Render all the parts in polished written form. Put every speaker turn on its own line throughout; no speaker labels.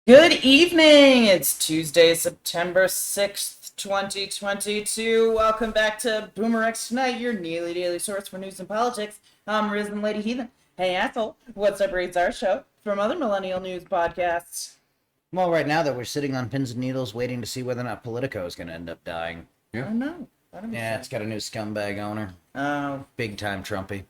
Good evening. It's Tuesday, September 6th, 2022. Welcome back to BoomerX Tonight, your nearly daily source for news and politics. I'm RisenLadyHeathen. Hey, asshole. What's up, rates our show from other Millennial news podcasts?
Well, right now that we're sitting on pins and needles waiting to see whether or not Politico is going to end up dying.
I don't know.
Yeah, it's got a new scumbag owner.
Oh.
Big time Trumpy.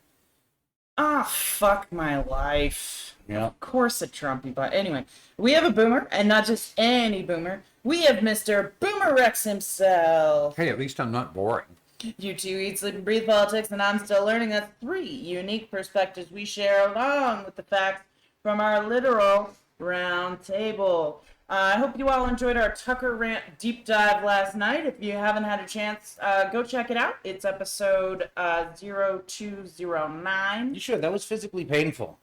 Ah, fuck my life.
Yep.
Of course a Trumpy, but anyway. We have a boomer, and not just any boomer. We have Mr. BoomerRex himself.
Hey, at least I'm not boring.
You two eat, sleep, and breathe politics, and I'm still learning. That's three unique perspectives we share along with the facts from our literal round table. I hope you all enjoyed our Tucker Rant deep dive last night. If you haven't had a chance, go check it out. It's episode 0209.
You should. That was physically painful.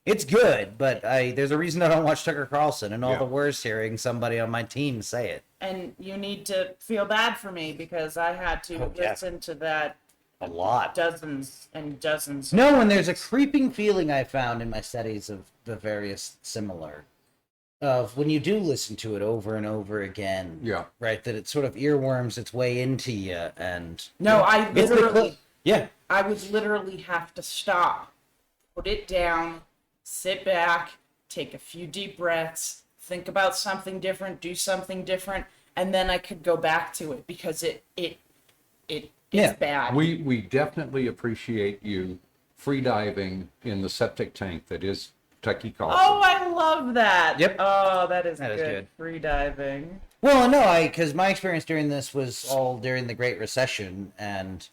It's good, but there's a reason I don't watch Tucker Carlson, and all the worse hearing somebody on my team say it.
And you need to feel bad for me because I had to listen to that
a lot.
Dozens and dozens.
No, and there's a creeping feeling I found in my studies of the various similar. Of when you do listen to it over and over again.
Yeah.
Right, that it sort of earworms its way into you, and...
No, I literally...
Yeah.
I would literally have to stop, put it down, sit back, take a few deep breaths, think about something different, do something different, and then I could go back to it because it's bad.
We definitely appreciate you free diving in the septic tank that is Tucky Carlson.
Oh, I love that.
Yep.
Oh, that is
That
good.
is good.
Free diving.
Well, no, because my experience during this was all during the Great Recession, and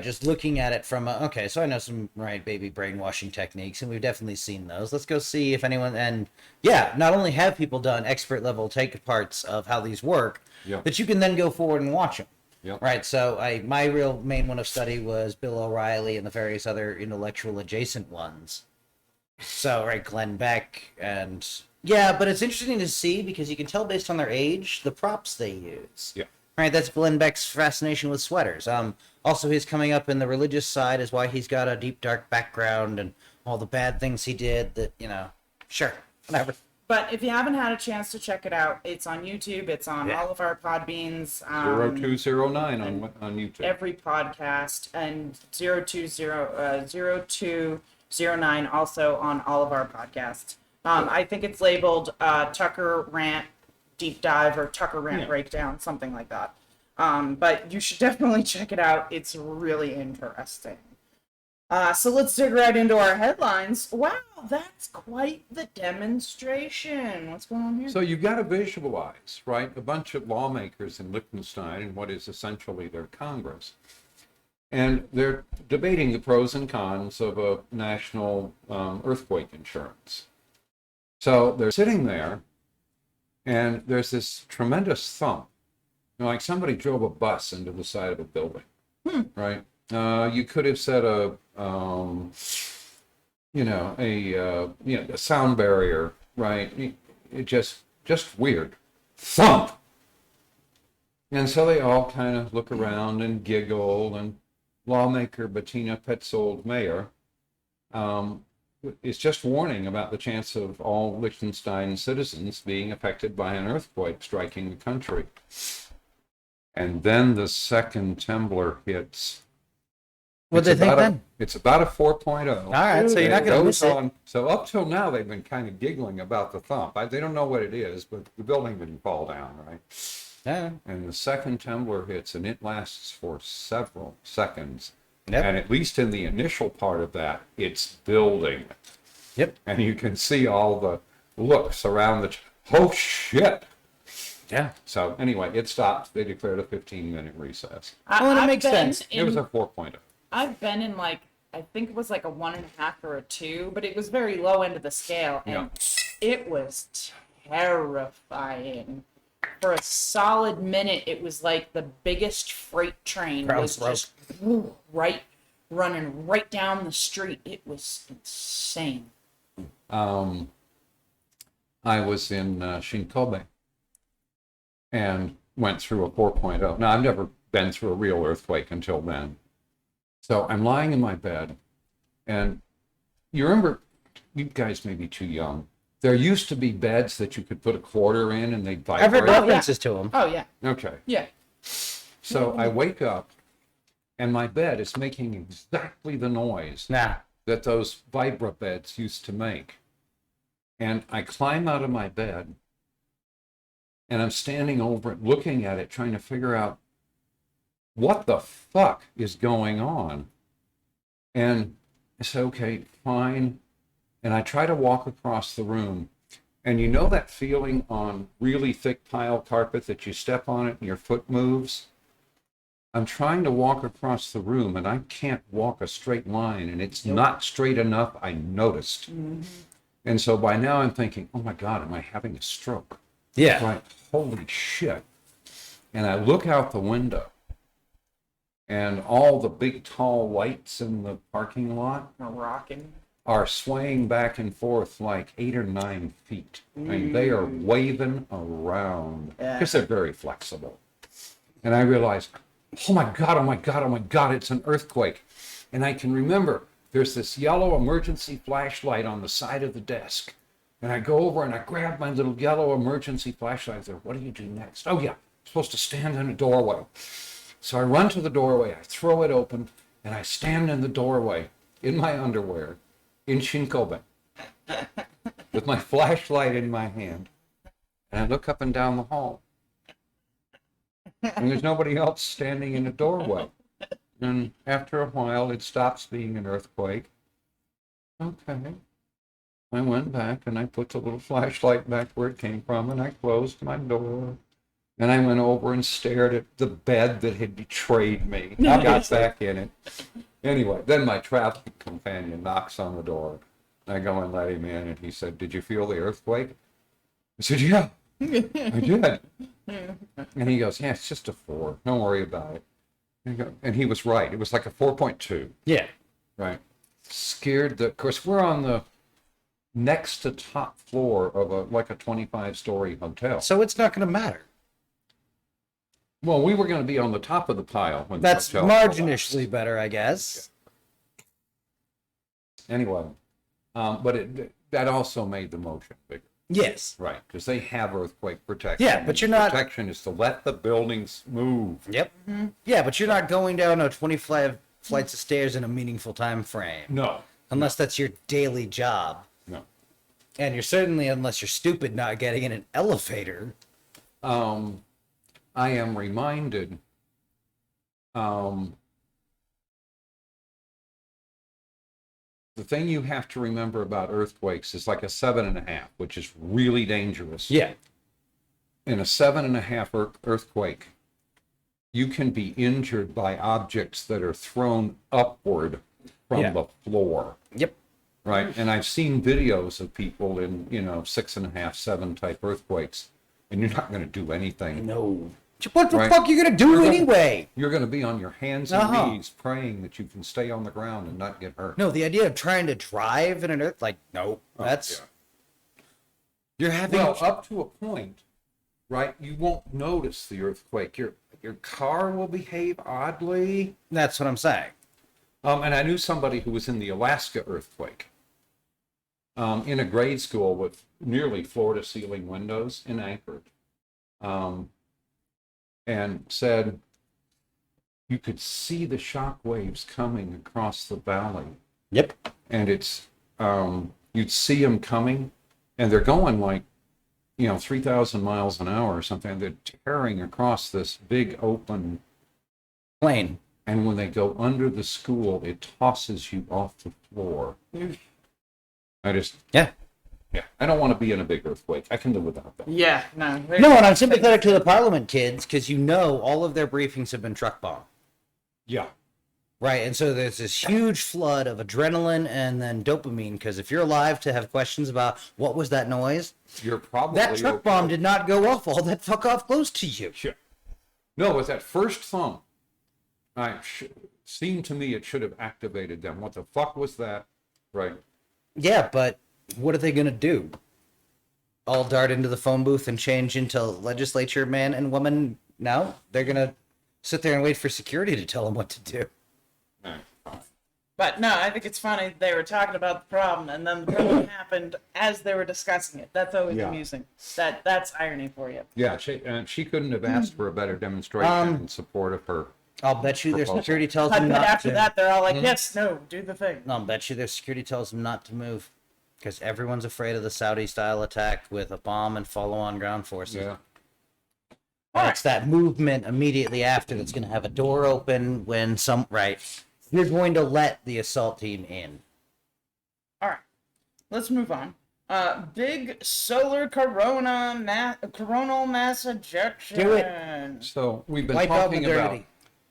just looking at it from okay, so I know some baby brainwashing techniques, and we've definitely seen those. Let's go see if anyone, and not only have people done expert level take parts of how these work, but you can then go forward and watch them.
Yep.
Right, so my real main one of study was Bill O'Reilly and the various other intellectual adjacent ones. So, Glenn Beck, and but it's interesting to see because you can tell based on their age the props they use.
Yeah.
Right, that's Glenn Beck's fascination with sweaters. Also his coming up in the religious side is why he's got a deep dark background and all the bad things he did that, sure, whatever.
But if you haven't had a chance to check it out, it's on YouTube. It's on all of our Podbeans.
0209 on YouTube.
Every podcast. And 0209 also on all of our podcasts. I think it's labeled Tucker Rant Deep Dive or Tucker Rant Breakdown, something like that. But you should definitely check it out. It's really interesting. So let's dig right into our headlines. Wow, that's quite the demonstration. What's going on here?
So you've got to visualize, a bunch of lawmakers in Liechtenstein in what is essentially their Congress. And they're debating the pros and cons of a national earthquake insurance. So they're sitting there, and there's this tremendous thump. Like somebody drove a bus into the side of a building, right? You could have said a sound barrier, right? It just weird. Thump! And so they all kind of look around and giggle, and lawmaker Bettina Petzold Mayer is just warning about the chance of all Liechtenstein citizens being affected by an earthquake striking the country. And then the second Temblor hits.
What did they think then?
It's about a 4.0.
All right, so you're not going to miss it.
So up till now, they've been kind of giggling about the thump. They don't know what it is, but the building didn't fall down, right?
Yeah.
And the second Temblor hits, and it lasts for several seconds.
Yep.
And at least in the initial part of that, it's building.
Yep.
And you can see all the looks around oh, shit.
Yeah.
So anyway, it stopped. They declared a 15-minute recess.
Well, it makes sense.
It was a 4.0.
I've been in I think it was like a 1.5 or a 2, but it was very low end of the scale, and it was terrifying. For a solid minute, it was like the biggest freight train was just running right down the street. It was insane.
I was in Shinkobe and went through a 4.0. Now, I've never been through a real earthquake until then. So I'm lying in my bed, and you remember, you guys may be too young, there used to be beds that you could put a quarter in and they'd
I've heard
vibrate.
references to them.
Oh yeah.
Okay.
Yeah.
So I wake up and my bed is making exactly the noise
Nah.
that those Vibra beds used to make. And I climb out of my bed and I'm standing over it, looking at it, trying to figure out what the fuck is going on. And I said, okay, fine. And I try to walk across the room. And you know that feeling on really thick tile carpet that you step on it and your foot moves? I'm trying to walk across the room and I can't walk a straight line, and it's not straight enough. I noticed. And so by now I'm thinking, oh my God, am I having a stroke?
Yeah.
Right. Holy shit. And I look out the window and all the big tall lights in the parking lot
We're rocking.
are swaying back and forth like 8 or 9 feet. I mean, they are waving around because they're very flexible. And I realized, oh my God, oh my God, oh my God, it's an earthquake. And I can remember there's this yellow emergency flashlight on the side of the desk. And I go over and I grab my little yellow emergency flashlight. I say, what do you do next? Oh yeah, I'm supposed to stand in a doorway. So I run to the doorway, I throw it open, and I stand in the doorway in my underwear in Shinkoben with my flashlight in my hand. And I look up and down the hall. And there's nobody else standing in the doorway. And after a while, it stops being an earthquake. Okay. I went back and I put the little flashlight back where it came from, and I closed my door. And I went over and stared at the bed that had betrayed me. I got back in it. Anyway, then my traveling companion knocks on the door. I go and let him in, and he said, did you feel the earthquake? I said, yeah, I did. And he goes, yeah, it's just a 4. Don't worry about it. And he was right. It was like a 4.2.
Yeah.
Right. Scared of course, we're on the next to top floor of like a 25-story hotel.
So it's not going to matter.
Well, we were going to be on the top of the pile when
That's
the hotel
marginally better, I guess.
Anyway, but that also made the motion bigger.
Yes.
Right, because they have earthquake protection.
Yeah, but you're not...
Protection is to let the buildings move.
Yep. Yeah, but you're not going down a 25 flights of stairs in a meaningful time frame.
No.
Unless that's your daily job.
No.
And you're certainly, unless you're stupid, not getting in an elevator.
I am reminded, the thing you have to remember about earthquakes is like a 7.5, which is really dangerous.
Yeah.
In a 7.5 earthquake, you can be injured by objects that are thrown upward from the floor.
Yep.
Right. And I've seen videos of people in, 6.5, 7 type earthquakes, and you're not going to do anything.
No. What the
Right.
fuck are you going to do anyway?
You're going to be on your hands and knees praying that you can stay on the ground and not get hurt.
No, the idea of trying to drive in an earth, like, no, that's...
Yeah.
You're having...
Well, up to a point, right, you won't notice the earthquake. Your car will behave oddly.
That's what I'm saying.
And I knew somebody who was in the Alaska earthquake in a grade school with nearly floor-to-ceiling windows in Anchorage. And said you could see the shock waves coming across the valley.
Yep.
And it's, you'd see them coming, and they're going like, 3,000 miles an hour or something. They're tearing across this big open
Plane.
And when they go under the school, it tosses you off the floor. Yeah, I don't want to be in a big earthquake. I can live without that.
Yeah, no.
No, and I'm sympathetic to the Parliament kids because all of their briefings have been truck bombed.
Yeah.
Right, and so there's this huge flood of adrenaline and then dopamine because if you're alive to have questions about what was that noise,
You're probably
that truck
okay.
bomb did not go off all that fuck off close to you.
Sure. No, with that first thump, seemed to me it should have activated them. What the fuck was that? Right.
Yeah, but what are they going to do? All dart into the phone booth and change into legislature man and woman? No, they're going to sit there and wait for security to tell them what to do.
All right, fine.
But no, I think it's funny they were talking about the problem, and then the problem happened as they were discussing it. That's always
Yeah.
amusing. That's irony for you.
Yeah, she couldn't have asked for a better demonstration in support of her.
I'll bet you their
Proposal.
security tells
But
them not
after
to.
that, they're all like, "Yes, no, do the thing."
No, I'll bet you their security tells them not to move. Because everyone's afraid of the Saudi-style attack with a bomb and follow-on ground forces.
Yeah.
And it's that movement immediately after that's going to have a door open when some... Right. You're going to let the assault team in.
All right, let's move on. Big solar coronal mass ejection.
Do it.
So we've been
Wipe out
talking about,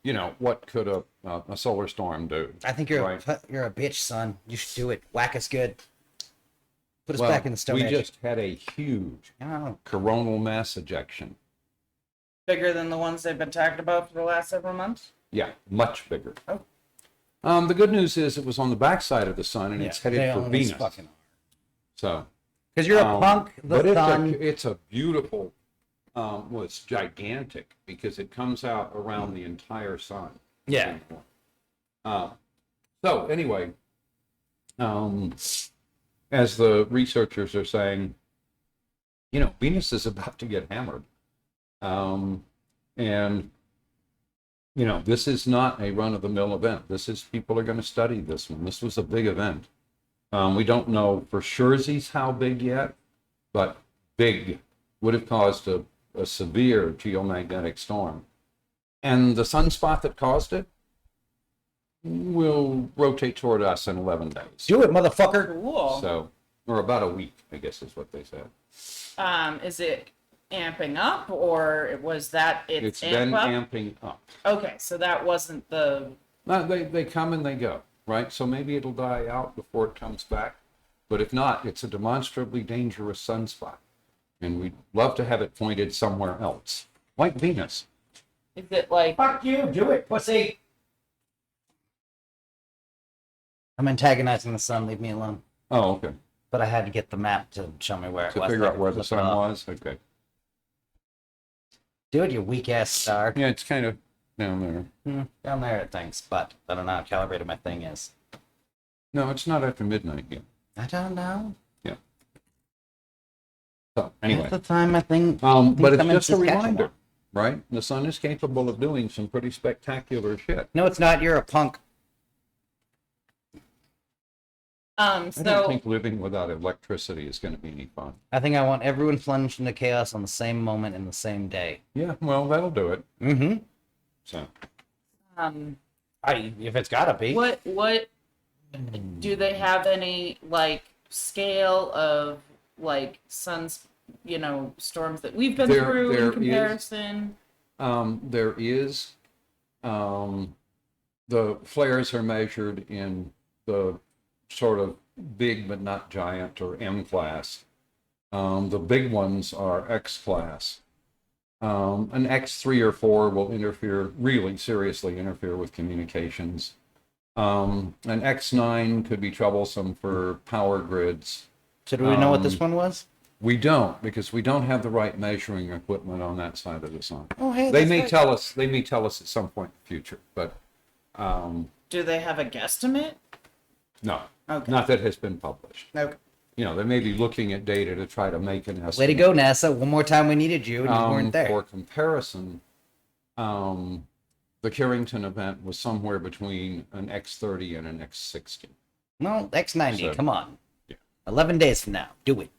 modernity.
what could a solar storm do?
I think you're
Right.
you're a bitch, son. You should do it. Whack us good. Put us
Well,
back in the Stone
we
Age.
just had a huge
Oh.
coronal mass ejection.
Bigger than the ones they've been talking about for the last several months.
Yeah, much bigger.
Oh.
The good news is it was on the backside of the sun and it's headed for Venus. So,
Because you're a punk,
but
the sun.
it's a beautiful, it's gigantic because it comes out around the entire sun.
Yeah.
So anyway, as the researchers are saying, Venus is about to get hammered. And this is not a run-of-the-mill event. People are going to study this one. This was a big event. We don't know for sure how big yet, but big would have caused a severe geomagnetic storm. And the sunspot that caused it will rotate toward us in 11 days.
Do it, motherfucker.
Cool.
So, or about a week, I guess is what they said.
Is it amping up, or was that
It's
amp
been
up?
amping up.
Okay, so that wasn't the.
No, they come and they go, right? So maybe it'll die out before it comes back. But if not, it's a demonstrably dangerous sunspot. And we'd love to have it pointed somewhere else, like Venus.
Is it like?
Fuck you. Do it, pussy. I'm antagonizing the sun. Leave me alone.
Oh, okay.
But I had to get the map to show me where it
To
was.
figure
I
out where the
looked it
sun
up.
was? Okay.
Do it, you weak ass star.
Yeah, it's kind of down there.
Down there it thinks, but I don't know how calibrated my thing is.
No, it's not after midnight yet.
I don't know.
Yeah. So, anyway.
At the time, I think.
But it's
I'm in
just a
Saskatchewan.
reminder, right? The sun is capable of doing some pretty spectacular shit.
No, it's not. You're a punk.
I don't
So
think living without electricity is going to be any fun.
I think I want everyone plunged into chaos on the same moment in the same day.
Yeah, well, that'll do it.
Mm-hmm.
So,
If it's gotta be.
what do they have any like scale of like storms that we've been
There
through
is.
in comparison?
there is, the flares are measured in the sort of big but not giant or M class. The big ones are X class. An X3 or 4 will really seriously interfere with communications. An X9 could be troublesome for power grids.
So do we know what this one was?
We don't, because we don't have the right measuring equipment on that side of the sun.
Oh, hey,
They
that's
may
right.
tell us. They may tell us at some point in the future, but
Do they have a guesstimate?
no,
Okay.
not that has been published.
Okay.
They may be looking at data to try to make an estimate.
Way to go, NASA. One more time we needed you and you weren't there.
For comparison, the Carrington event was somewhere between an X30 and an X60.
No, X90.
So-
Come on.
Yeah.
11 days from now. Do it.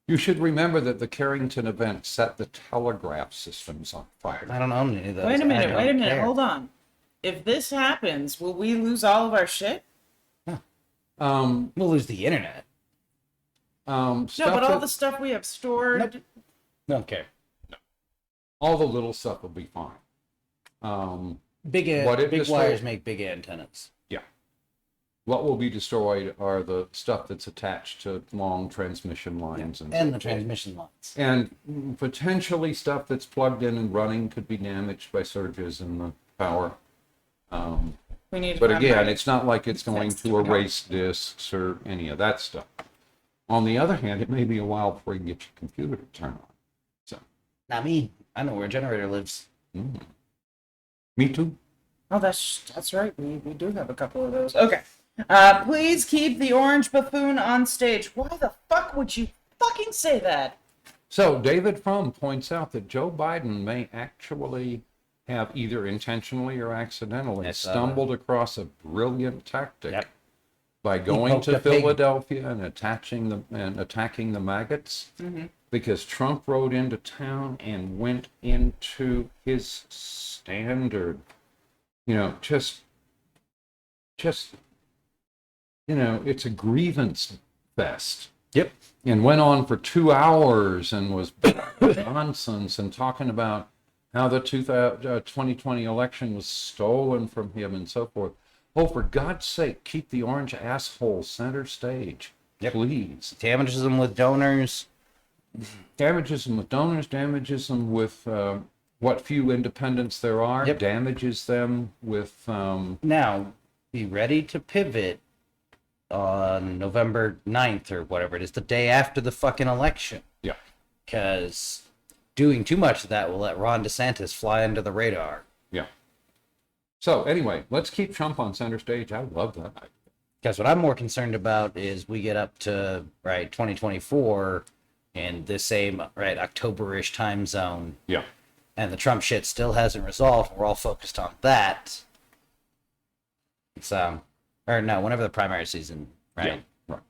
You should remember that the Carrington event set the telegraph systems on fire.
I don't own any of those.
Wait a
I
minute.
don't
Wait a minute.
care.
Hold on. If this happens, will we lose all of our shit?
Um,
We'll lose the internet.
No,
stuff
but all
that-
the stuff we have stored.
Nope. Don't care.
all the little stuff will be fine.
Big
What it
big
destroyed-
wires make big antennas.
What will be destroyed are the stuff that's attached to long transmission lines
And
so
the
forth.
transmission lines.
And potentially stuff that's plugged in and running could be damaged by surges in the power.
We need to
But
find
again,
out.
it's not like it's going to erase disks or any of that stuff. On the other hand, it may be a while before you can get your computer to turn on. So,
Not me. I know where a generator lives.
me too.
Oh, that's right. We do have a couple of those. Okay. Please keep the orange buffoon on stage. Why the fuck would you fucking say that?
So David Frum points out that Joe Biden may actually have either intentionally or accidentally stumbled across a brilliant tactic by going to Philadelphia and attacking the maggots, because Trump rode into town and went into his standard, just it's a grievance fest.
Yep.
And went on for 2 hours and was nonsense and talking about how the 2020 election was stolen from him and so forth. Oh, for God's sake, keep the orange asshole center stage, please.
Damages them with donors.
Damages them with donors, damages them with what few independents there are, damages them with...
Now, be ready to pivot on November 9th or whatever it is, the day after the fucking election.
Yeah.
Because doing too much of that will let Ron DeSantis fly under the radar.
Yeah. So anyway, let's keep Trump on center stage. I love that.
Because what I'm more concerned about is we get up to, 2024 in the same, October-ish time zone.
Yeah.
And the Trump shit still hasn't resolved. We're all focused on that. So... Or no, whenever the primary season, right?
Yeah, right.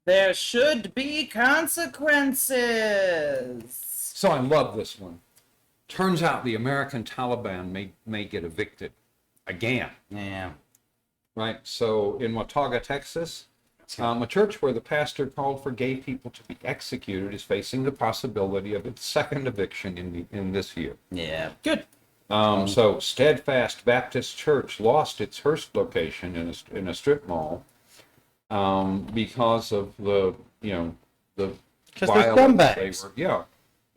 There should be consequences.
So I love this one. Turns out the American Taliban may get evicted again.
Yeah.
Right. So in Watauga, Texas, a church where the pastor called for gay people to be executed is facing the possibility of its second eviction in this year.
Yeah.
Good.
So Steadfast Baptist Church lost its Hearst location in a strip mall because of the violence they were,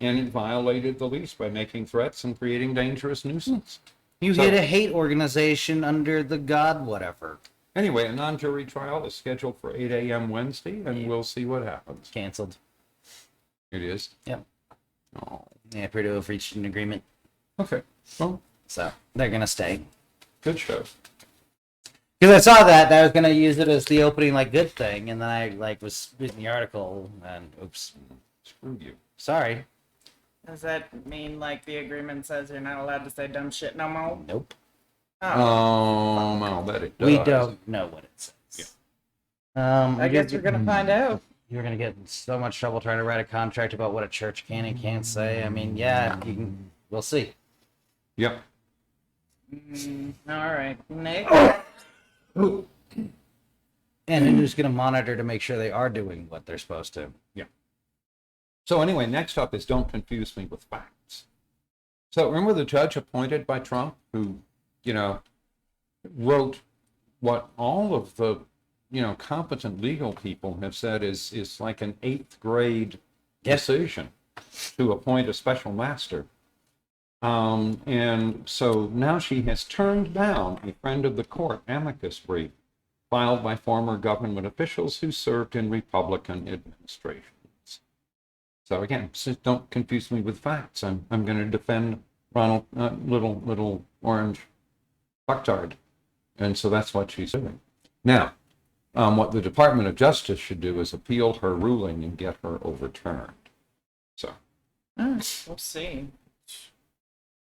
and it violated the lease by making threats and creating dangerous nuisance.
You hit a hate organization under the God whatever.
Anyway, a non-jury trial is scheduled for 8 a.m. Wednesday, and we'll see what happens.
Canceled.
It is?
Yep.
Oh.
Yeah, Purdue have reached an agreement.
Okay. Well,
so they're gonna stay.
Good show.
Because I saw that I was gonna use it as the opening good thing, and then I was reading the article and oops.
Screw you.
Sorry.
Does that mean the agreement says you're not allowed to say dumb shit no more?
Nope.
Oh.
I'll bet it does.
We don't know what it says. Yeah.
I guess we're gonna find out.
You're gonna get in so much trouble trying to write a contract about what a church can and can't say. I mean, yeah, we'll see.
Yep.
All right, Nick.
And who's going to monitor to make sure they are doing what they're supposed to?
Yeah. So anyway, next up is don't confuse me with facts. So remember the judge appointed by Trump who, wrote what all of the, competent legal people have said is like an 8th grade decision to appoint a special master. And so now she has turned down a friend of the court amicus brief filed by former government officials who served in Republican administrations. So again, don't confuse me with facts. I'm going to defend Ronald, little orange fucktard. And so that's what she's doing. Now, what the Department of Justice should do is appeal her ruling and get her overturned. So.
We'll see.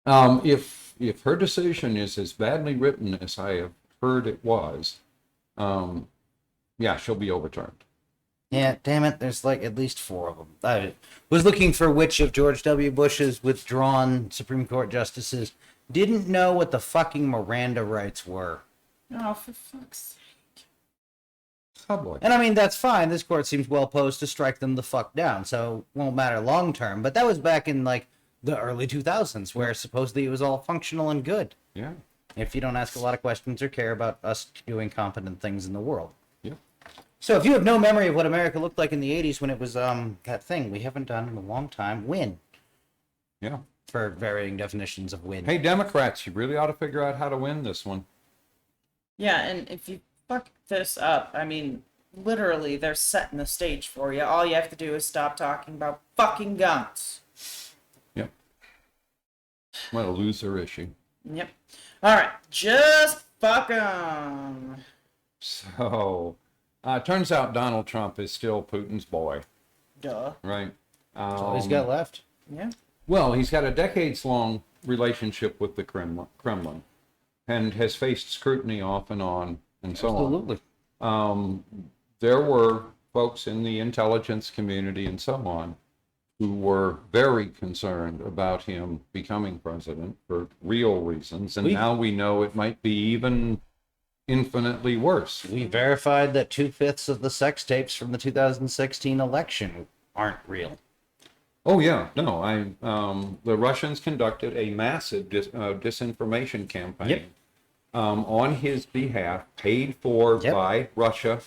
If her decision is as badly written as I have heard it was, she'll be overturned.
Yeah, damn it, there's at least 4 of them. I was looking for which of George W. Bush's withdrawn Supreme Court justices didn't know what the fucking Miranda rights were.
Oh, for fuck's sake.
Oh boy.
And I mean, that's fine. This court seems well posed to strike them the fuck down, so it won't matter long term. But that was back in the early 2000s, where supposedly it was all functional and good.
Yeah.
If you don't ask a lot of questions or care about us doing competent things in the world.
Yeah.
So if you have no memory of what America looked like in the 80s when it was that thing we haven't done in a long time, win.
Yeah.
For varying definitions of win.
Hey, Democrats, you really ought to figure out how to win this one.
Yeah, and if you fuck this up, I mean, literally, they're setting the stage for you. All you have to do is stop talking about fucking guns.
Yep. What a loser issue.
Yep. All right. Just fuck 'em.
So, turns out Donald Trump is still Putin's boy,
Duh.
right?
That's all he's got left.
Yeah.
Well, he's got a decades-long relationship with the Kremlin, and has faced scrutiny off and on, and so
Absolutely.
on. There were folks in the intelligence community and so on who were very concerned about him becoming president for real reasons, and now we know it might be even infinitely worse.
We verified that 2/5 of the sex tapes from the 2016 election aren't real.
Oh yeah, no, the Russians conducted a massive disinformation campaign
Yep.
On his behalf, paid for
Yep.
by Russia.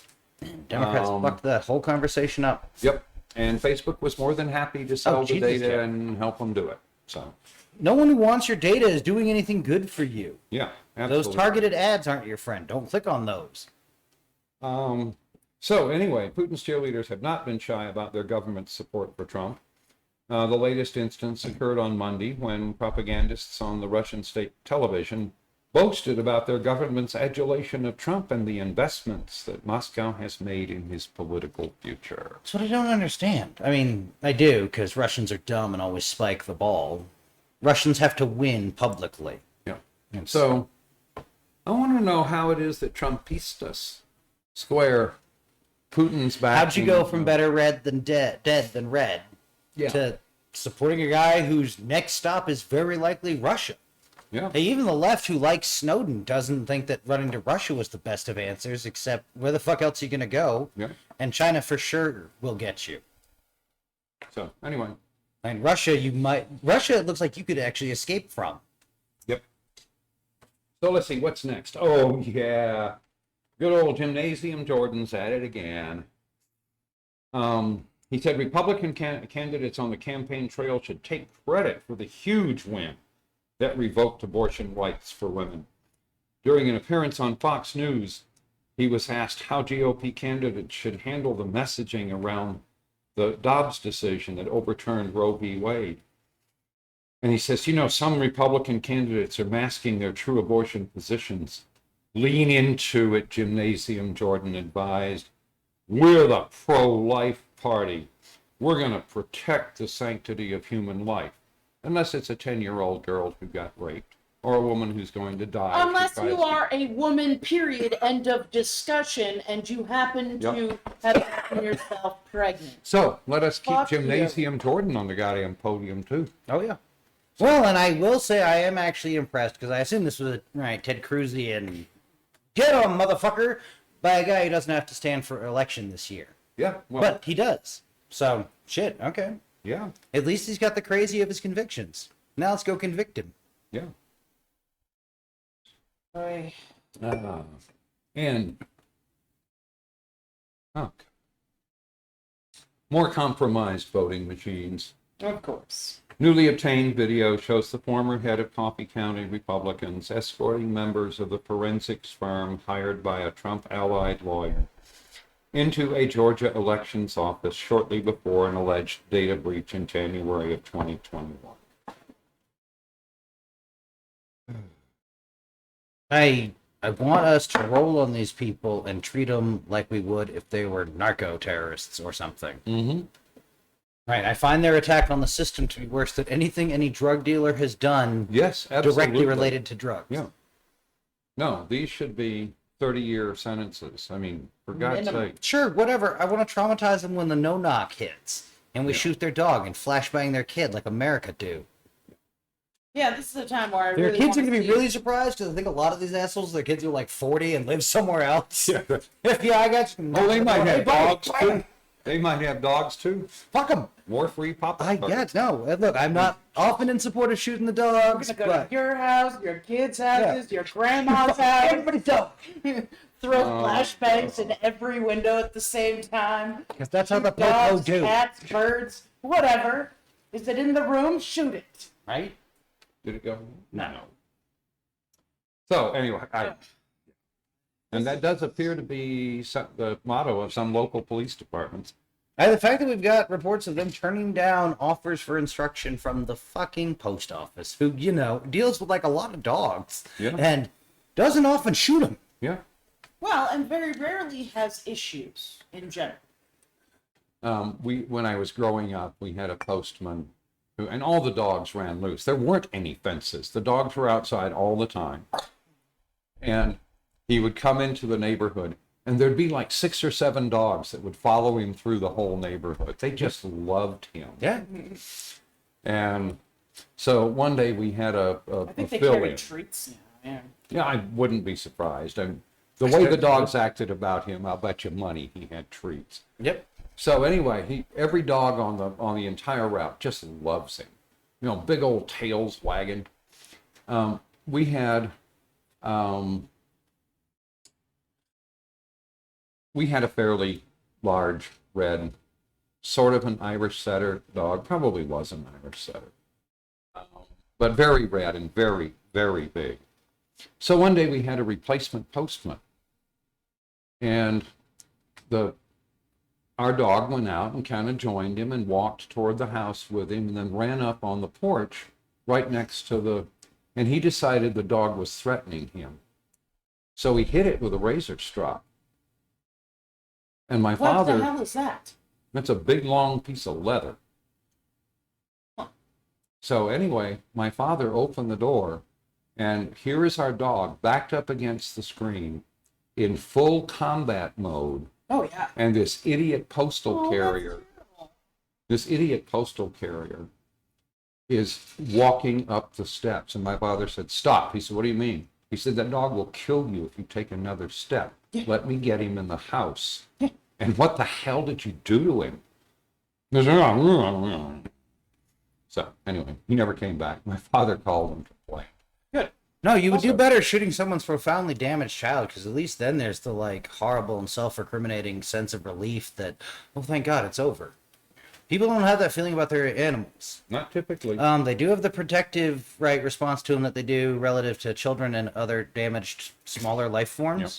Democrats fucked that whole conversation up.
Yep, and Facebook was more than happy to sell the
Jesus,
data
yeah.
and help them do it. So
No one who wants your data is doing anything good for you.
yeah, absolutely.
Those targeted ads aren't your friend. Don't click on those.
So anyway, Putin's cheerleaders have not been shy about their government's support for Trump. The latest instance occurred on Monday when propagandists on the Russian state television boasted about their government's adulation of Trump and the investments that Moscow has made in his political future.
That's what I don't understand. I mean, I do, because Russians are dumb and always spike the ball. Russians have to win publicly.
Yeah. And so I want to know how it is that Trumpistas square Putin's back.
How'd you go from better red than dead than red to supporting a guy whose next stop is very likely Russia?
Yeah.
Hey, even the left who likes Snowden doesn't think that running to Russia was the best of answers, except where the fuck else are you going to go?
Yeah.
And China for sure will get you.
So anyway.
And Russia, it looks like you could actually escape from.
Yep. So let's see, what's next? Oh, yeah. Good old Gymnasium Jordan's at it again. He said Republican candidates on the campaign trail should take credit for the huge win that revoked abortion rights for women. During an appearance on Fox News, he was asked how GOP candidates should handle the messaging around the Dobbs decision that overturned Roe v. Wade. And he says, some Republican candidates are masking their true abortion positions. Lean into it, Gymnasium Jordan advised. We're the pro-life party. We're going to protect the sanctity of human life. Unless it's a 10-year-old girl who got raped, or a woman who's going to die.
Unless you are a woman, period, end of discussion, and you happen to have gotten yourself pregnant.
So, let us keep
Fuck
Gymnasium Jordan on the goddamn podium, too.
Oh, yeah. Well, and I will say I am actually impressed, because I assume this was, Ted Cruz-y get him, motherfucker, by a guy who doesn't have to stand for election this year.
Yeah, well,
But he does. So, shit, okay.
yeah,
At least he's got the crazy of his convictions. Now let's go convict him.
yeah.
Oy.
And more compromised voting machines.
Of course.
Newly obtained video shows the former head of Coffee County Republicans escorting members of the forensics firm hired by a Trump-allied lawyer into a Georgia elections office shortly before an alleged data breach in January of 2021.
I want us to roll on these people and treat them like we would if they were narco terrorists or something.
Mm-hmm.
Right, I find their attack on the system to be worse than anything any drug dealer has done
Yes, absolutely.
directly related to drugs.
Yeah. No, these should be 30-year sentences. I mean, for God's sake.
Sure, whatever. I want to traumatize them when the no-knock hits. And we shoot their dog and flashbang their kid like America do.
Yeah, this is a time where I
Their
really
kids are
want
going to be
see-
really surprised because I think a lot of these assholes, their kids are like 40 and live somewhere else.
Yeah.
FBI, I got you.
Oh, they might
Hey,
have
buddy,
dogs too. They might have dogs too.
Fuck them.
More free pop-up.
I
burgers.
get no. Look, I'm not often in support of shooting the dogs,
We're gonna go
but
to your house, your kids' houses, your grandma's house.
everybody's dog.
Throw flashbangs in every window at the same time.
Because that's how the popo
Dogs,
do,
cats, birds, whatever. Is it in the room? Shoot it.
right?
Did it go?
No.
So anyway, and that does appear to be the motto of some local police departments.
And the fact that we've got reports of them turning down offers for instruction from the fucking post office, who, you know, deals with like a lot of dogs
Yeah.
and doesn't often shoot them.
Yeah.
Well, and very rarely has issues in general.
When I was growing up, we had a postman who, and all the dogs ran loose. There weren't any fences. The dogs were outside all the time. And he would come into the neighborhood, and there'd be like 6 or 7 dogs that would follow him through the whole neighborhood. They just loved him.
Yeah.
And so one day we had
I
a
think they
fill-in.
carry treats now. Yeah.
Yeah, I wouldn't be surprised. And the way the dogs acted about him, I'll bet you money he had treats.
Yep.
So anyway, every dog on the entire route just loves him. You know, big old tails wagging. We had a fairly large red, sort of an Irish setter dog. Probably was an Irish setter, but very red and very, very big. So one day we had a replacement postman, and our dog went out and kind of joined him and walked toward the house with him, and then ran up on the porch right next to and he decided the dog was threatening him. So he hit it with a razor strop. And my
What
father,
the hell is that?
that's a big long piece of leather. So anyway, my father opened the door, and here is our dog backed up against the screen in full combat mode.
Oh, yeah.
And this idiot postal
Oh,
carrier,
that's
is walking up the steps. And my father said, "Stop." He said, "What do you mean?" He said, "That dog will kill you if you take another step.
Yeah.
Let me get him in the house."
Yeah.
And what the hell did you do to him? He said, so anyway, he never came back. My father called him to play.
Good.
No, you would do
Also-
better shooting someone's profoundly damaged child, because at least then there's the like horrible and self-recriminating sense of relief that, oh, thank God, it's over. People don't have that feeling about their animals.
Not typically.
They do have the protective response to them that they do relative to children and other damaged smaller life forms.
Yep.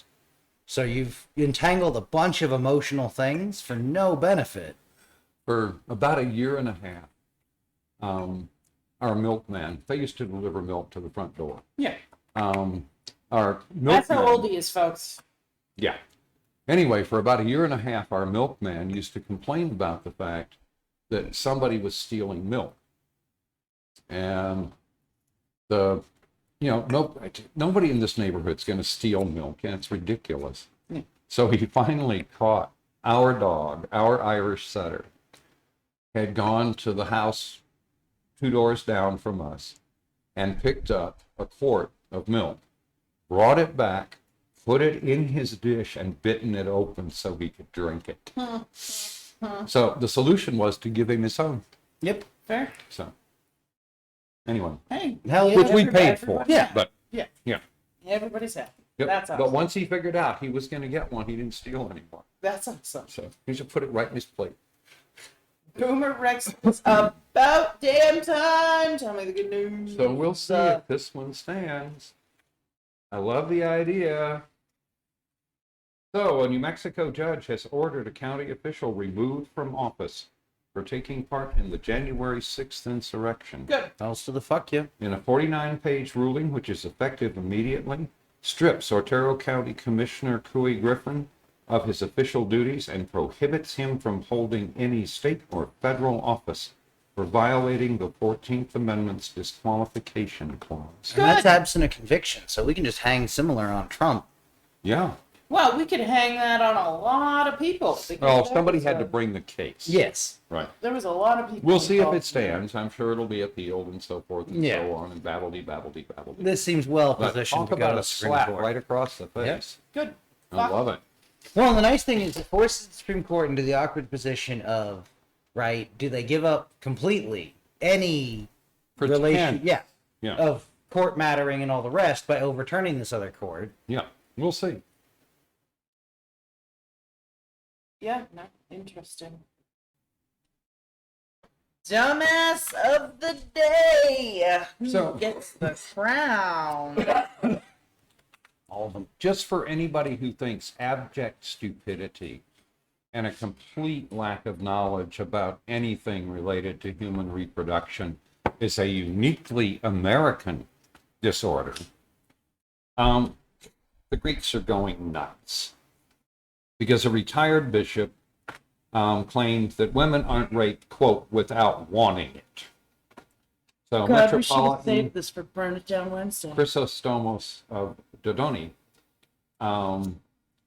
So you've entangled a bunch of emotional things for no benefit.
For about a year and a half, our milkman, they used to deliver milk to the front door.
Yeah.
Our milkman,
That's how old he is, folks.
yeah. Anyway, for about a year and a half, our milkman used to complain about the fact that somebody was stealing milk. And nobody in this neighborhood's going to steal milk, and it's ridiculous.
Yeah.
So he finally caught our dog, our Irish setter, had gone to the house 2 doors down from us and picked up a quart of milk, brought it back, put it in his dish, and bitten it open so he could drink it. So the solution was to give him his own.
Yep.
Fair.
So anyway,
Hey.
Hell yeah.
which we paid for.
everybody-
Yeah.
But
Yeah.
yeah.
Everybody's happy.
Yep.
That's
But
awesome.
once he figured out he was going to get one, he didn't steal anymore.
That's awesome.
So he should put it right in his plate.
Boomer Rex, it's about damn time. Tell me the good news.
So we'll see if this one stands. I love the idea. So a New Mexico judge has ordered a county official removed from office for taking part in the January 6th insurrection.
Good.
Else to the fuck you.
In a 49-page ruling, which is effective immediately, strips Otero County Commissioner Couy Griffin of his official duties and prohibits him from holding any state or federal office for violating the 14th Amendment's disqualification clause.
And that's absent a conviction, so we can just hang similar on Trump.
Yeah.
Well, we could hang that on a lot of people. because
Well,
there
somebody
was
had
a-
to bring the case.
Yes.
Right.
There was a lot of people.
We'll see if
involved.
it stands. I'm sure it'll be appealed and so forth and
Yeah.
so on and babbledy.
This seems well
But
positioned
talk
to go
about
to
a
the Supreme
slap
Court.
right across the face.
Good.
I love it.
Well, the nice thing is it forces the Supreme Court into the awkward position of, right, do they give up completely any relation,
Yeah.
of court mattering and all the rest by overturning this other court?
Yeah. We'll see.
Yeah, no, interesting.
Dumbass of the day.
So-
Who gets the crown?
All of them.
Just for anybody who thinks abject stupidity and a complete lack of knowledge about anything related to human reproduction is a uniquely American disorder, the Greeks are going nuts. Because a retired bishop claimed that women aren't raped, quote, without wanting it. So
God, we should have
Metropolitan
saved this for Burn It Down Wednesday.
Chrysostomos of Dodoni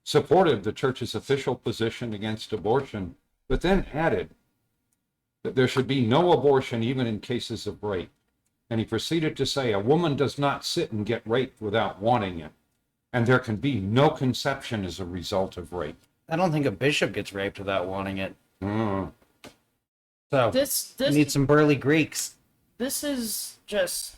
supported the church's official position against abortion, but then added that there should be no abortion even in cases of rape. And he proceeded to say, a woman does not sit and get raped without wanting it, and there can be no conception as a result of rape.
I don't think a bishop gets raped without wanting it.
Mm.
So,
This
we need some burly Greeks.
This is just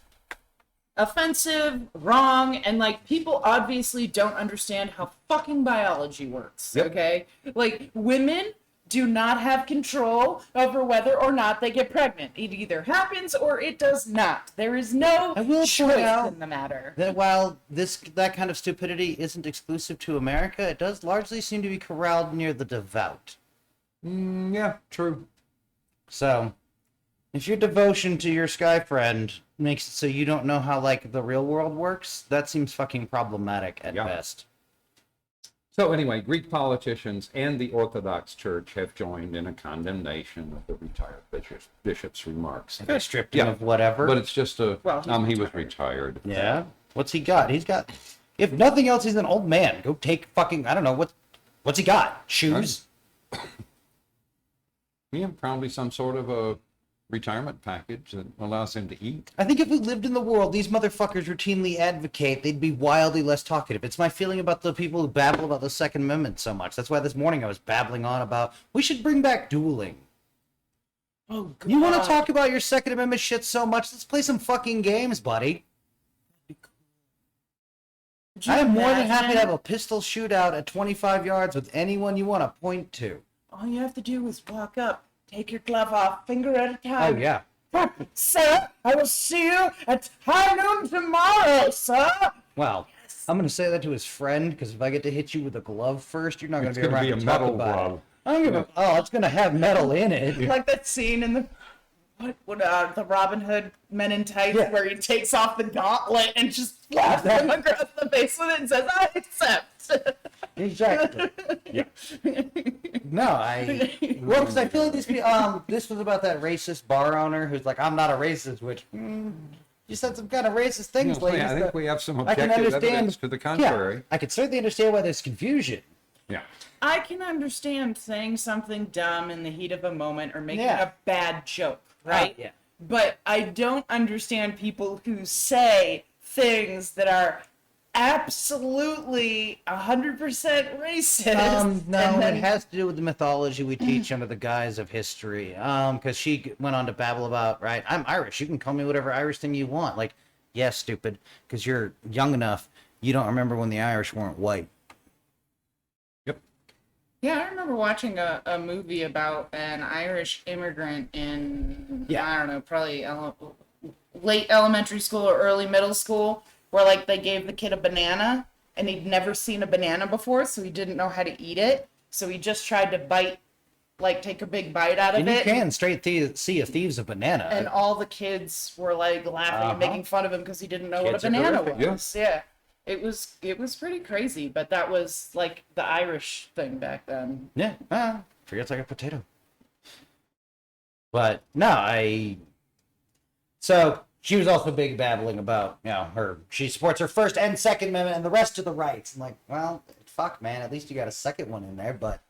offensive, wrong, and like people obviously don't understand how fucking biology works.
Yep.
Okay? Like women do not have control over whether or not they get pregnant. It either happens or it does not. There is no
I will point
choice
out
in the matter.
That while that kind of stupidity isn't exclusive to America, it does largely seem to be corralled near the devout.
Yeah, true.
So, if your devotion to your sky friend makes it so you don't know how, like, the real world works, that seems fucking problematic at
Yeah.
best.
So anyway, Greek politicians and the Orthodox Church have joined in a condemnation of the retired bishop's remarks.
They stripped him
Yeah,
of whatever.
But it's just a,
Well, he's
he was retired.
Yeah? What's he got? He's got... If nothing else, he's an old man. Go take fucking... I don't know, what's he got? Shoes?
Yeah, probably some sort of a retirement package that allows him to eat.
I think if we lived in the world these motherfuckers routinely advocate, they'd be wildly less talkative. It's my feeling about the people who babble about the Second Amendment so much. That's why this morning I was babbling on about we should bring back dueling.
Oh god.
You want to talk about your Second Amendment shit so much? Let's play some fucking games, buddy.
Could you
I am more than happy to
imagine?
have a pistol shootout at 25 yards with anyone you want to point to.
All you have to do is walk up, take your glove off, finger at a time.
Oh, yeah.
Sir, I will see you at high noon tomorrow, sir.
Well, I'm going to say that to his friend, because if I get to hit you with a glove first, you're not going
It's
to be
gonna
around
be
to
a
talk
metal
about
glove.
it. I'm gonna, oh, it's going to have metal in it.
Like that scene in the the Robin Hood Men in Tights
Yeah.
where he takes off the gauntlet and just slaps him across the face with it and says, "I accept."
Exactly. Yeah. No, well, because I feel like this was about that racist bar owner who's like, I'm not a racist, which you said some kind of racist things, ladies.
I think
that
we have some
I can
objective
understand.
evidence to the contrary.
Yeah, I can certainly understand why there's confusion.
Yeah.
I can understand saying something dumb in the heat of a moment or making
Yeah.
a bad joke, right?
Yeah.
But I don't understand people who say things that are absolutely 100% racist.
No,
and then-
it has to do with the mythology we teach under the guise of history. Because she went on to babble about, right, I'm Irish. You can call me whatever Irish thing you want. Like, yeah, stupid, because you're young enough. You don't remember when the Irish weren't white.
Yeah, I remember watching a movie about an Irish immigrant in, I don't know, probably late elementary school or early middle school, where like they gave the kid a banana and he'd never seen a banana before, so he didn't know how to eat it. So he just tried to take a big bite out of
And you
it.
can see a thieves a banana.
And all the kids were like laughing and making fun of him because he didn't know
Kids
what
are
a banana
horrific,
was. Yeah. It was pretty crazy, but that was like the Irish thing back then.
Yeah, forgets like a potato. But no, so she was also big babbling about, she supports her First and Second Amendment and the rest of the rights. I'm like, well, fuck, man, at least you got a second one in there, but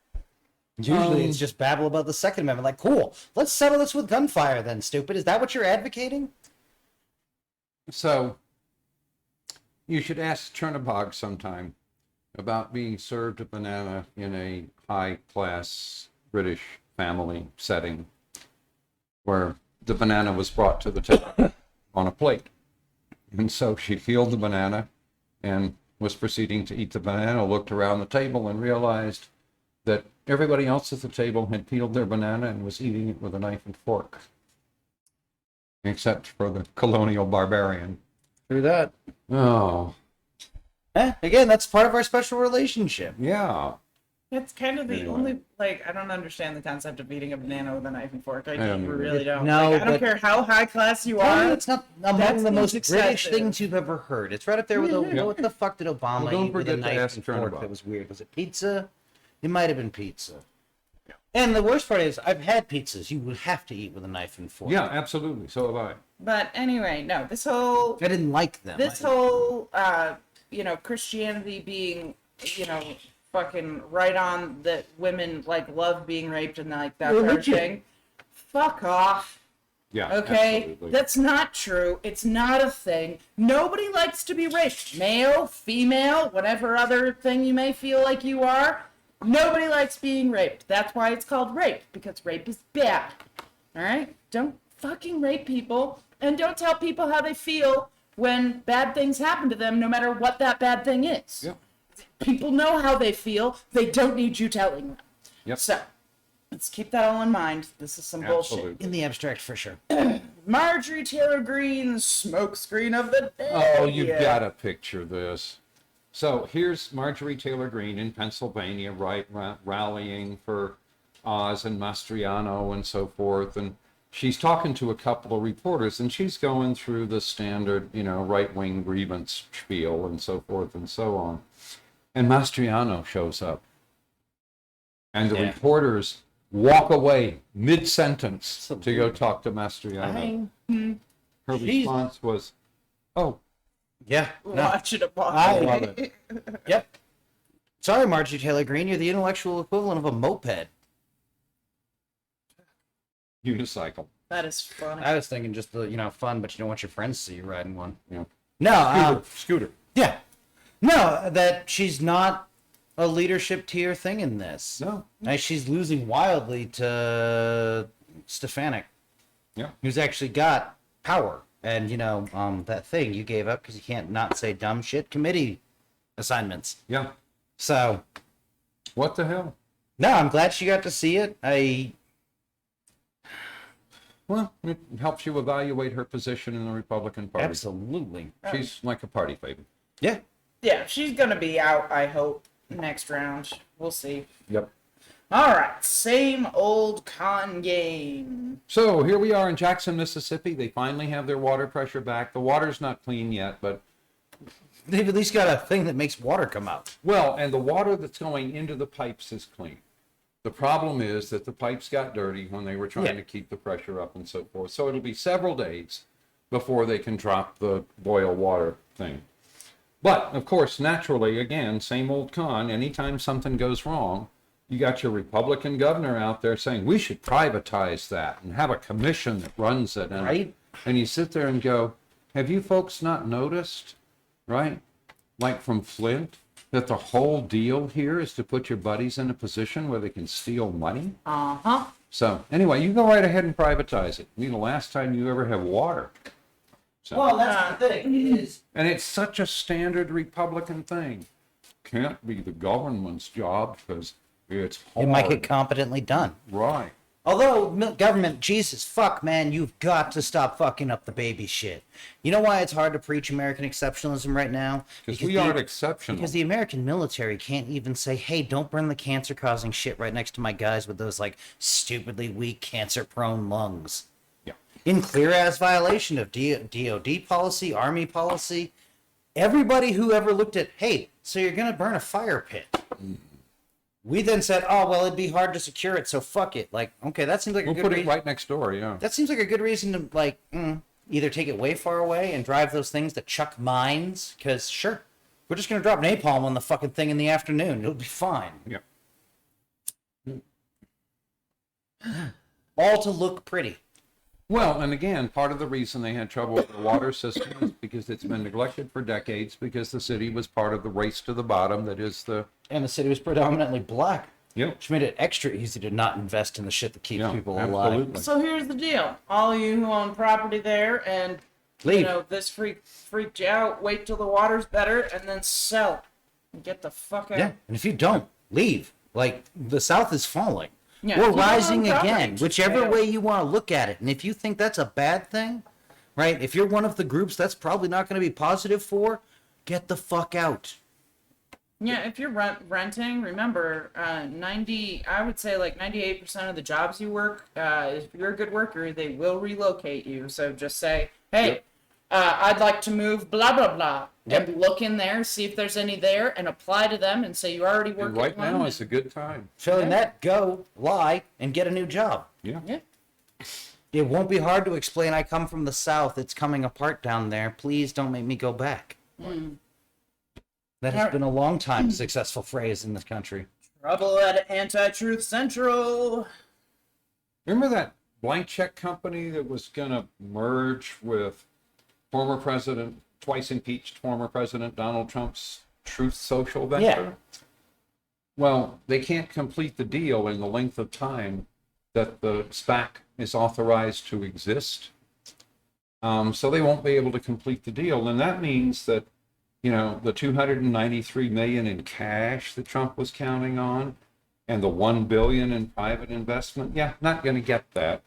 usually it's just babble about the Second Amendment. Like, cool, let's settle this with gunfire then, stupid. Is that what you're advocating?
So you should ask Chernobog sometime about being served a banana in a high-class British family setting where the banana was brought to the table on a plate. And so she peeled the banana and was proceeding to eat the banana, looked around the table and realized that everybody else at the table had peeled their banana and was eating it with a knife and fork, except for the colonial barbarian.
Through that.
Oh,
Again, that's part of our special relationship.
yeah.
It's kind of the
Anyway.
only, like, I don't understand the concept of eating a banana with a knife and fork. I
don't
really don't.
No,
Like, I don't
but-
care how high class you
Well,
are.
it's not among
That's
the most British
excessive.
things you've ever heard. It's right up there with what the fuck did Obama
Well, don't
eat with a
forget to
knife
ask
and
Turnabout.
fork? That was weird. Was it pizza? It might have been pizza. And the worst part is, I've had pizzas you would have to eat with a knife and fork.
Yeah, absolutely. So have I.
But anyway, no, this whole
I didn't like them.
this whole Christianity being, fucking right on that women like love being raped and like that kind of
Religion.
thing. Fuck off.
Yeah.
Okay?
Absolutely.
That's not true. It's not a thing. Nobody likes to be raped. Male, female, whatever other thing you may feel like you are. Nobody likes being raped. That's why it's called rape, because rape is bad. Alright? Don't fucking rape people, and don't tell people how they feel when bad things happen to them, no matter what that bad thing is.
Yep.
People know how they feel. They don't need you telling them.
Yep.
So, let's keep that all in mind. This is some bullshit.
Absolutely.
In the abstract, for sure.
Marjorie Taylor Greene's smokescreen of the day.
Oh, you've got to picture this. So here's Marjorie Taylor Greene in Pennsylvania, right, rallying for Oz and Mastriano and so forth. And she's talking to a couple of reporters, and she's going through the standard, right-wing grievance spiel and so forth and so on. And Mastriano shows up. And the
Yeah.
reporters walk away mid-sentence to go talk to Mastriano. Her
She's-
response was, oh,
Yeah. No.
Watching a walk
I
away.
love it. Yep. Sorry, Marjorie Taylor Greene. You're the intellectual equivalent of a moped.
unicycle.
That is funny.
I was thinking just the fun, but you don't want your friends to see you riding one.
Yeah.
No.
Scooter.
Yeah. No, that she's not a leadership tier thing in this.
No.
Like, she's losing wildly to Stefanik,
Yeah.
who's actually got power. And, that thing you gave up because you can't not say dumb shit, committee assignments.
Yeah.
So,
What the hell?
no, I'm glad she got to see it.
Well, it helps you evaluate her position in the Republican Party.
Absolutely.
She's like a party favor.
Yeah.
Yeah, she's gonna be out, I hope, next round. We'll see.
Yep.
Alright, same old con game.
So here we are in Jackson, Mississippi. They finally have their water pressure back. The water's not clean yet, but
They've at least got a thing that makes water come out.
well, and the water that's going into the pipes is clean. The problem is that the pipes got dirty when they were trying
Yeah.
to keep the pressure up and so forth. So it'll be several days before they can drop the boil water thing. But, of course, naturally, again, same old con, anytime something goes wrong, you got your Republican governor out there saying, we should privatize that and have a commission that runs it. And,
Right.
and you sit there and go, have you folks not noticed, right? Like from Flint, that the whole deal here is to put your buddies in a position where they can steal money?
Uh-huh.
So, anyway, you go right ahead and privatize it. The last time you ever have water. So,
Well, that's the thing is,
and it's such a standard Republican thing. Can't be the government's job because it's hard.
it might get competently done.
Right.
Although, government, Jesus, fuck, man, you've got to stop fucking up the baby shit. You know why it's hard to preach American exceptionalism right now?
Because we aren't exceptional.
Because the American military can't even say, hey, don't burn the cancer-causing shit right next to my guys with those, stupidly weak, cancer-prone lungs.
Yeah.
In clear-ass violation of DOD policy, Army policy. Everybody who ever looked at, hey, so you're going to burn a fire pit. We then said, oh, well, it'd be hard to secure it, so fuck it. Okay, that seems like a
We'll
good
put it
reason.
right next door, yeah.
That seems like a good reason to, either take it way far away and drive those things that chuck mines, because, sure, we're just going to drop napalm on the fucking thing in the afternoon. It'll be fine.
Yeah.
All to look pretty.
Well, and again, part of the reason they had trouble with the water system is because it's been neglected for decades because the city was part of the race to the bottom that is the...
And the city was predominantly black,
Yep.
which made it extra easy to not invest in the shit that keeps
Yeah,
people alive.
absolutely.
So here's the deal. All of you who own property there and
Leave.
this freaked you out, wait till the water's better and then sell. And get the fuck out.
Yeah, and if you don't, leave. The South is falling.
Yeah,
We're
keep it on
rising
property.
again, whichever
Yeah.
way you want to look at it. And if you think that's a bad thing, right? If you're one of the groups that's probably not going to be positive for, get the fuck out.
Yeah, if you're renting, remember, I would say like 98% of the jobs you work, if you're a good worker, they will relocate you. So just say, hey,
Yep.
I'd like to move, blah, blah, blah.
Yep.
And look in there, see if there's any there, and apply to them and say you already work
And right
at one.
now is a good time.
Failing that, go, lie, and get a new job.
Yeah.
Yeah.
It won't be hard to explain I come from the South. It's coming apart down there. Please don't make me go back. That has been a long time successful phrase in this country.
Trouble at Anti-Truth Central.
Remember that blank check company that was going to merge with former president, twice impeached former President Donald Trump's Truth Social venture?
Yeah.
Well, they can't complete the deal in the length of time that the SPAC is authorized to exist. So they won't be able to complete the deal. And that means that, you know, the $293 million in cash that Trump was counting on and the $1 billion in private investment, yeah, not going to get that.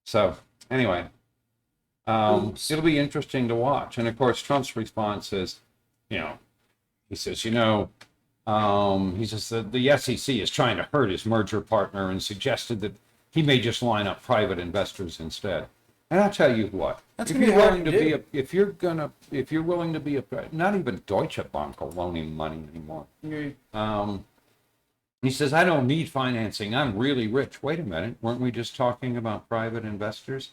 So anyway, it'll be interesting to watch. And of course, Trump's response is, he says, he says that the SEC is trying to hurt his merger partner and suggested that he may just line up private investors instead. And I'll tell you what,
That's
if
gonna
you're
be hard
willing
to
to be
do.
if you're willing to be not even Deutsche Bank will loan him money anymore. He says, I don't need financing. I'm really rich. Wait a minute. Weren't we just talking about private investors?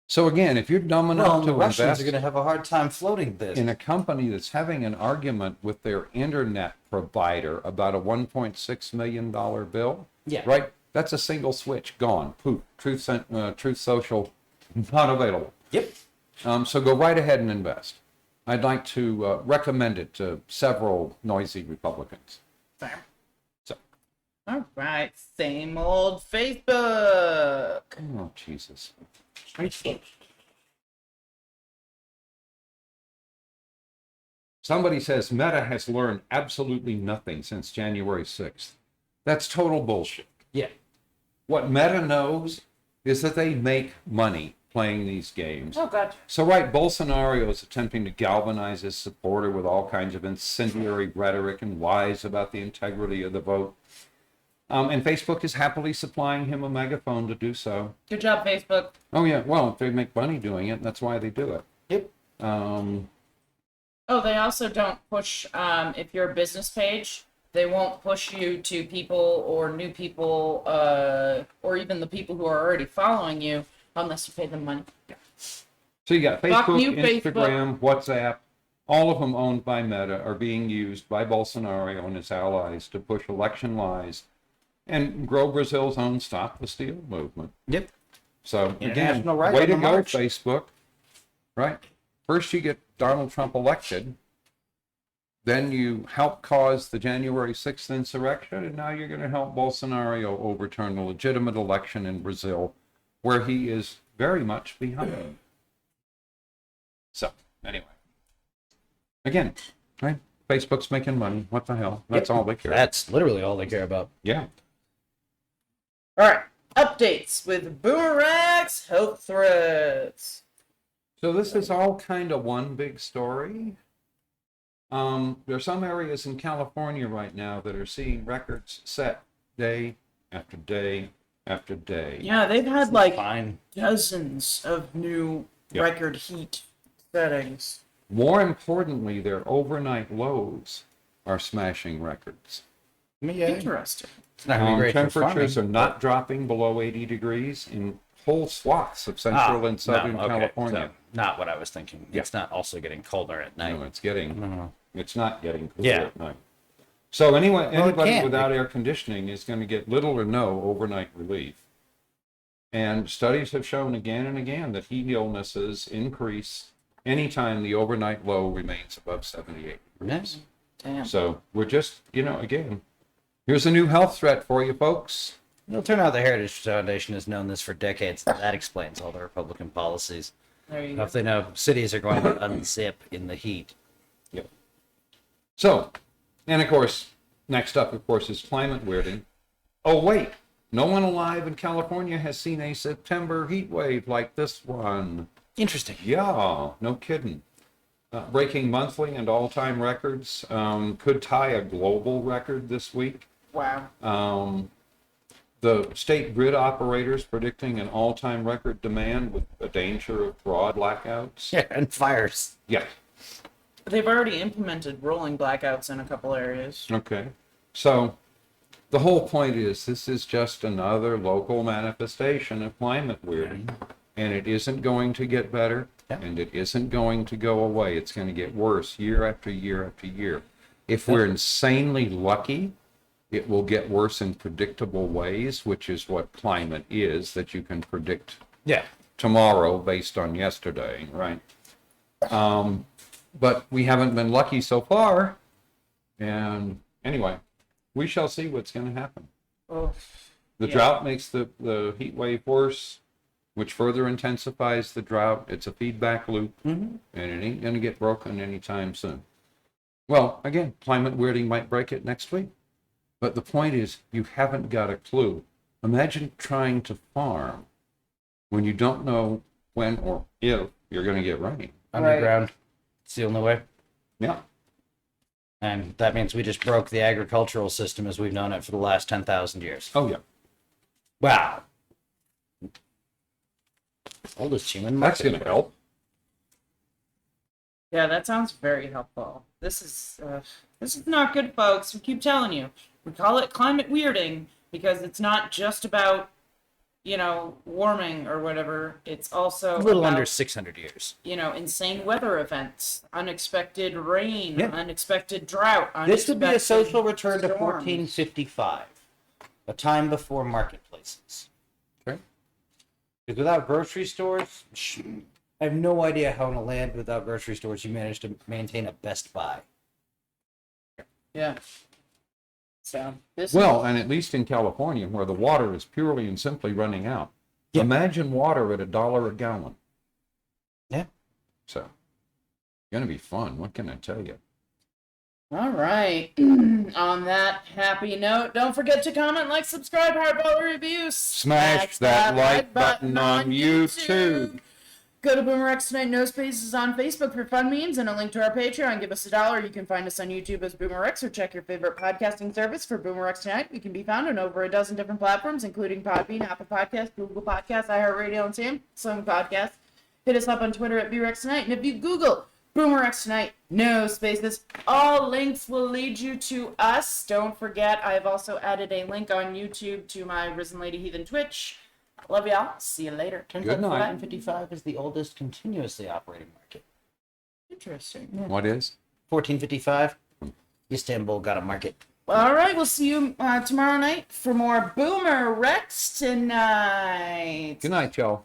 So again, if you're dumb enough
Well,
to
the Russians
invest
are going to have a hard time floating this.
in a company that's having an argument with their internet provider about a $1.6 million bill,
Yeah.
right? That's a single switch, gone, poof. Truth Social, not available.
Yep.
So go right ahead and invest. I'd like to recommend it to several noisy Republicans.
Fair.
So,
All right, same old Facebook.
oh Jesus. Somebody says Meta has learned absolutely nothing since January 6th. That's total bullshit.
Yeah.
What Meta knows is that they make money playing these games.
Oh, God.
So, right, Bolsonaro is attempting to galvanize his supporter with all kinds of incendiary rhetoric and lies about the integrity of the vote. And Facebook is happily supplying him a megaphone to do so.
Good job, Facebook.
Oh, yeah, well, they make money doing it, that's why they do it.
Yep.
Oh, they also don't push, if you're a business page, they won't push you to people or new people, or even the people who are already following you, unless you pay them money.
So you got
Fuck
Facebook,
you,
Instagram, WhatsApp, all of them owned by Meta are being used by Bolsonaro and his allies to push election lies and grow Brazil's own Stop the Steal movement.
Yep.
So again,
International right
way
on
to
the
go,
march.
Facebook. Right? First you get Donald Trump elected, then you help cause the January 6th insurrection, and now you're going to help Bolsonaro overturn a legitimate election in Brazil, where he is very much behind. So, anyway. Again, right? Facebook's making money. What the hell? That's all they care.
That's literally all they care about.
Yeah.
All right, updates with BoomerRex health threats.
So this is all kind of one big story. There are some areas in California right now that are seeing records set day after day after day.
Yeah, they've had like
Fine.
dozens of new
Yep.
record heat settings.
More importantly, their overnight lows are smashing records.
Yeah.
Interesting.
It's not going to be great for
Temperatures
farming,
are not dropping below 80 degrees in whole swaths of central and southern California.
So not what I was thinking. It's not also getting colder at night.
No, it's not getting cooler
Yeah.
at night. So anyway,
Well, it
anybody
can't
without
be.
air conditioning is going to get little or no overnight relief. And studies have shown again and again that heat illnesses increase anytime the overnight low remains above 78 degrees.
Yes.
Damn.
So we're just, again, here's a new health threat for you folks.
It'll turn out the Heritage Foundation has known this for decades. That explains all the Republican policies.
There you go.
If they know cities are going to unzip in the heat.
Yep. So, and of course, next up, of course, is climate weirding. Oh, wait, no one alive in California has seen a September heat wave like this one.
Interesting.
Yeah, no kidding. breaking monthly and all-time records, could tie a global record this week.
Wow.
The state grid operators predicting an all-time record demand with a danger of broad blackouts.
Yeah, and fires.
Yes.
They've already implemented rolling blackouts in a couple areas.
Okay. So the whole point is this is just another local manifestation of climate weirding, and it isn't going to get better, and it isn't going to go away. It's going to get worse year after year after year. If we're insanely lucky, it will get worse in predictable ways, which is what climate is, that you can predict tomorrow based on yesterday, right? But we haven't been lucky so far. And anyway, we shall see what's going to happen.
Oh,
The drought makes the heat wave worse, which further intensifies the drought. It's a feedback loop, and it ain't going to get broken anytime soon. Well, again, climate weirding might break it next week. But the point is, you haven't got a clue. Imagine trying to farm when you don't know when or if you're going to get rain.
Underground. It's the only way.
Yeah.
And that means we just broke the agricultural system as we've known it for the last 10,000 years.
Oh, yeah.
Wow. Oldest human.
That's going to help.
yeah, that sounds very helpful. This is not good, folks. We keep telling you. We call it climate weirding because it's not just about, warming or whatever. It's also
A little
about,
under 600 years.
Insane weather events, unexpected rain,
Yeah.
unexpected drought.
This would be a
unexpected
social return to
storms.
1455, a time before marketplaces.
Okay.
Because without grocery stores, I have no idea how in a land without grocery stores you manage to maintain a Best Buy.
Yeah. So this
Well, and at least in California, where the water is purely and simply running out.
Yeah.
Imagine water at $1 a gallon.
Yeah.
So, going to be fun. What can I tell you?
All right. On that happy note, don't forget to comment, like, subscribe, heartball reviews.
Smash that like button on YouTube.
Go to BoomerRexTonight No Spaces on Facebook for fun memes and a link to our Patreon. Give us $1. You can find us on YouTube as BoomerX or check your favorite podcasting service for BoomerRexTonight. We can be found on over a dozen different platforms, including Podbean, Apple Podcasts, Google Podcasts, iHeartRadio, and Samsung Podcasts. Hit us up on Twitter at BoomerXTonight. And if you Google BoomerRexTonight, no spaces, all links will lead you to us. Don't forget, I've also added a link on YouTube to my RisenLadyHeathen Twitch. Love y'all. See you later.
Turns
Good
out
night.
1455 is the oldest continuously operating market.
Interesting.
What is?
1455, Istanbul got a market.
All right, we'll see you tomorrow night for more Boomer Rex tonight.
Good night, y'all.